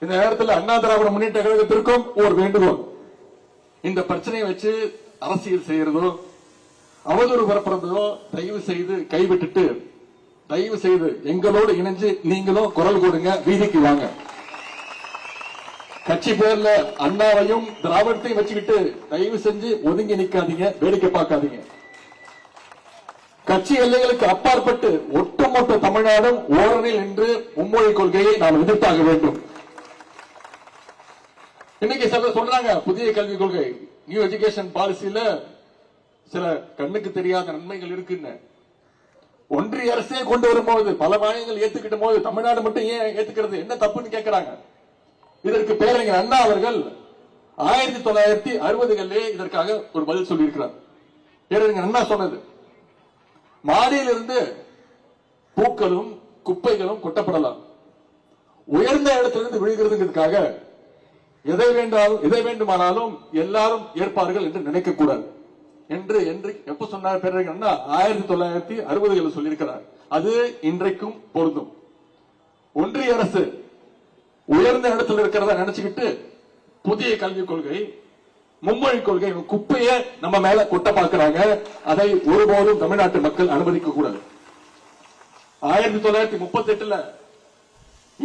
இந்த நேரத்தில் அண்ணா திராவிட முன்னேற்ற கழகத்திற்கும் ஒரு வேண்டுகோள். இந்த பிரச்சனையை வச்சு அரசியல் செய்யறதோ அவதூறு பரப்புறதோ தயவு செய்து கைவிட்டுட்டு தயவு செய்து எங்களோடு இணைஞ்சு நீங்களும் குரல் கொடுங்க, வீதிக்கு வாங்க. கட்சி பேர்ல அண்ணாவையும் திராவிடத்தையும் வச்சுக்கிட்டு தயவு செஞ்சு ஒதுங்கி நிக்காதீங்க, வேடிக்கை பார்க்காதீங்க. கட்சி எல்லைகளுக்கு அப்பாற்பட்டு ஒட்டுமொத்த தமிழ்நாடும் ஓரணில் என்று மும்மொழி கொள்கையை நாம் எதிர்த்தாக வேண்டும். இன்னைக்கு சிலர் சொல்றாங்க புதிய கல்விக் கொள்கை நியூ எஜுகேஷன் பாலிசியில சில கண்ணுக்கு தெரியாத நன்மைகள் இருக்குன்னு. ஒன்றிய அரசே கொண்டு வரும்போது பல மாநிலங்கள் ஏத்துக்கிட்ட போது தமிழ்நாடு மட்டும் ஏன் ஏத்துக்கிறது, என்ன தப்புன்னு கேட்கிறாங்க. இதற்கு பேரறிஞர் அண்ணா அவர்கள் 1960களிலே இதற்காக ஒரு பதில் சொல்லியிருக்கிறார். பேரறிஞர் அண்ணா சொன்னது, மாடியிலிருந்து பூக்களும் குப்பைகளும் கொட்டப்படலாம், உயர்ந்த இடத்திலிருந்து விழுகிறதுங்கிறதுக்காக எதை வேண்டுமானாலும் எல்லாரும் ஏற்பார்கள் என்று நினைக்க கூடாது என்று எப்ப சொன்னார் பேரறிஞர் அண்ணா? 1960களில் சொல்லியிருக்கிறார். அது இன்றைக்கும் பொருந்தும். ஒன்றிய அரசு உயர்ந்த இடத்தில் இருக்கிறதா நினைச்சுக்கிட்டு புதிய கல்விக் கொள்கை மும்மொழி கொள்கை குப்பையை நம்ம மேல கொட்ட பார்க்கிறாங்க. அதை ஒருபோதும் தமிழ்நாட்டு மக்கள் அனுமதிக்க கூடாது. 1938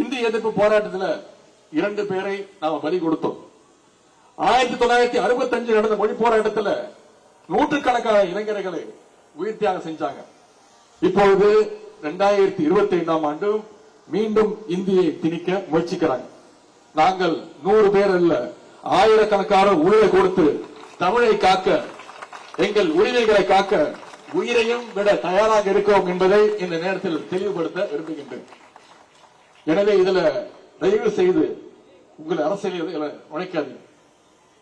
இந்தி எதிர்ப்பு போராட்டத்தில் 2 பேரை நாம பலி கொடுத்தோம். 1965 நடந்த மொழி போராட்டத்தில் நூற்றுக்கணக்கான இளைஞர்களை உயிர் தியாகம் செஞ்சாங்க. இப்பொழுது 2025ஆம் ஆண்டு மீண்டும் இந்தியை திணிக்க முயற்சிக்கிறாங்க. நாங்கள் 100 பேர் அல்ல, ஆயிரக்கணக்கான உயிரை கொடுத்து தமிழை காக்க, எங்கள் உரிமைகளை காக்க உயிரையும் விட தயாராக இருக்கிறோம் என்பதை இந்த நேரத்தில் தெளிவுபடுத்த விரும்புகின்றேன். எனவே இதுல தயவு செய்து உங்கள் அரசியல் நுழைக்காதீங்க.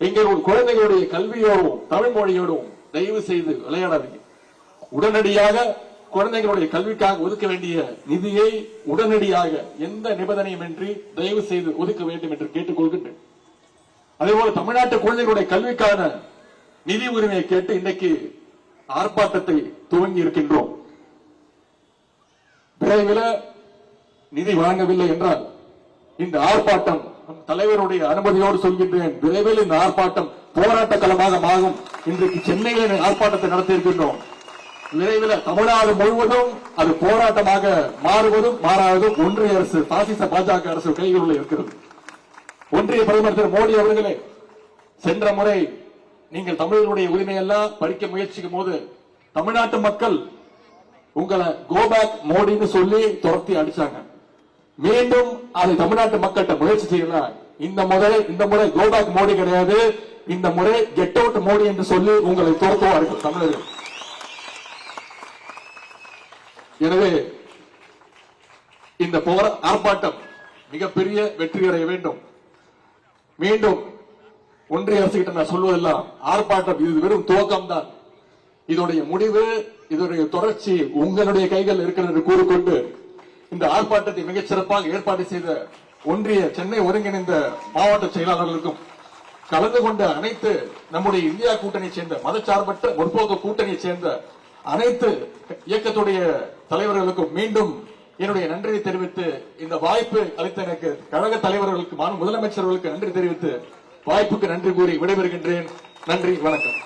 எங்களுடைய குழந்தைகளுடைய கல்வியோடும் தமிழ் மொழியோடும் தயவு செய்து விளையாடாதீங்க. உடனடியாக குழந்தைகளுடைய கல்விக்காக ஒதுக்க வேண்டிய நிதியை உடனடியாக எந்த நிபந்தனையும் இன்றி தயவு செய்து ஒதுக்க வேண்டும் என்று கேட்டுக்கொள்கின்றேன். அதேபோல தமிழ்நாட்டு குழந்தைகளுடைய கல்விக்கான நிதி உரிமையை கேட்டு இன்னைக்கு ஆர்ப்பாட்டத்தை துவங்கி இருக்கின்றோம். விரைவில் நிதி வழங்கவில்லை என்றால் இந்த ஆர்ப்பாட்டம் தலைவருடைய அனுமதியோடு சொல்கின்றேன், விரைவில் இந்த ஆர்ப்பாட்டம் போராட்ட களமாக மாறும். இன்றைக்கு சென்னையில் ஆர்ப்பாட்டத்தை நடத்தியிருக்கின்றோம். விரைவில் தமிழ்நாடு முழுவதும் அது போராட்டமாக மாறுவதும் மாறாவதும் ஒன்றிய அரசு பாசிச பாஜக அரசு கைகளில் இருக்கிறது. ஒன்றிய பிரதமர் திரு மோடி அவர்களே, சென்ற முறை நீங்கள் தமிழர்களுடைய உரிமையெல்லாம் படிக்க முயற்சிக்கும் போது தமிழ்நாட்டு மக்கள் உங்களை கோபேக் மோடின்னு சொல்லி துரத்தி அடிச்சாங்க. மீண்டும் அதை தமிழ்நாட்டு மக்கள்கிட்ட முயற்சி செய்யலாம். இந்த முறை கோபேக் மோடி கிடையாது, இந்த முறை கெட் அவுட் மோடி என்று சொல்லி உங்களை துரத்துவார்கள் தமிழர்கள். எனவே இந்த ஆர்ப்பாட்டம் மிகப்பெரிய வெற்றி அடைய வேண்டும். மீண்டும் ஒன்றிய அரசு கிட்ட நான் சொல்வதெல்லாம் ஆர்ப்பாட்டம் இது வெறும் துவக்கம் தான். இதோடைய முடிவு, இதோடைய தொடர்ச்சி உங்களுடைய கைகள் இருக்கிறது என்று கூறிக்கொண்டு இந்த ஆர்ப்பாட்டத்தை மிகச் சிறப்பாக ஏற்பாடு செய்த ஒன்றிய சென்னை ஒருங்கிணைந்த மாவட்ட செயலாளர்களுக்கும் கலந்து கொண்ட அனைத்து நம்முடைய இந்தியா கூட்டணியை சேர்ந்த மதச்சார்பற்ற முற்போக்கு கூட்டணியை சேர்ந்த அனைத்து இயக்கத்துடைய தலைவர்களுக்கும் மீண்டும் என்னுடைய நன்றியை தெரிவித்து இந்த வாய்ப்பு அளித்த எனக்கு கழக தலைவர்களுக்கு முதலமைச்சர்களுக்கு நன்றி தெரிவித்து வாய்ப்புக்கு நன்றி கூறி விடைபெறுகின்றேன். நன்றி, வணக்கம்.